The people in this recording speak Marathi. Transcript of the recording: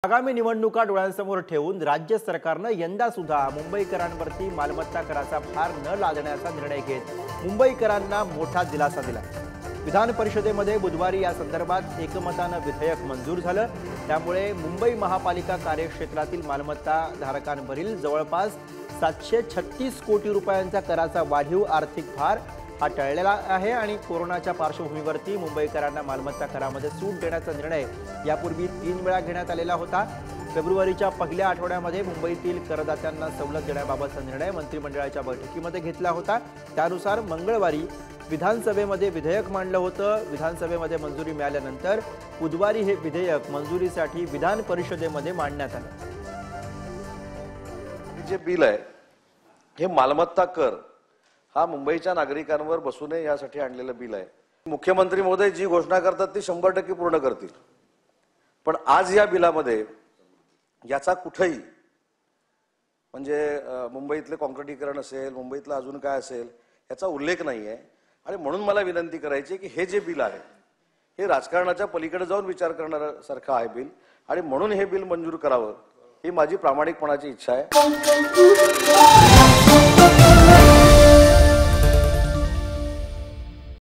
आगामी निवडणुका डोळ्यांसमोर ठेवून राज्य सरकारने यंदा सुद्धा मुंबईकरांवरती मालमत्ता कराचा भार न लादण्याचा निर्णय घेत मुंबईकरांना मोठा दिलासा दिला। विधान परिषदेमध्ये बुधवारी या संदर्भात एकमताने विधेयक मंजूर झालं। त्यामुळे मुंबई महापालिका कार्यक्षेत्रातील मालमत्ता धारकांवरील जवळपास 736 कोटी रुपयांचा कराचा वाढीव आर्थिक भार हा टळलेला आहे आणि कोरोनाच्या पार्श्वभूमीवरती मुंबईकरांना मालमत्ता करामध्ये सूट देण्याचा निर्णय यापूर्वी 3 वेळा घेण्यात आलेला होता। फेब्रुवारीच्या पहिल्या आठवड्यामध्ये मुंबईतील करदात्यांना सवलत देण्याबाबतचा निर्णय मंत्रिमंडळाच्या बैठकीमध्ये घेतला होता। त्यानुसार मंगळवारी विधानसभेमध्ये विधेयक मांडलं होतं। विधानसभेमध्ये मंजुरी मिळाल्यानंतर बुधवारी हे विधेयक मंजुरीसाठी विधान परिषदेमध्ये मांडण्यात आलं। जे बिल आहे हे मालमत्ता कर हा मुंबईच्या नागरिकांवर बसू नये यासाठी आणलेलं बिल आहे। मुख्यमंत्री महोदय जी घोषणा करतात ती 100% पूर्ण करतील, पण आज या बिलामध्ये याचा कुठेही म्हणजे मुंबईतले कॉन्क्रिटीकरण असेल, मुंबईतला अजून काय असेल याचा उल्लेख नाहीये। आणि म्हणून मला विनंती करायची की हे जे बिल आहे हे राजकारणाच्या पलीकडे जाऊन विचार करण्यासारखं आहे बिल, आणि म्हणून हे बिल मंजूर करावं ही माझी प्रामाणिकपणाची इच्छा आहे।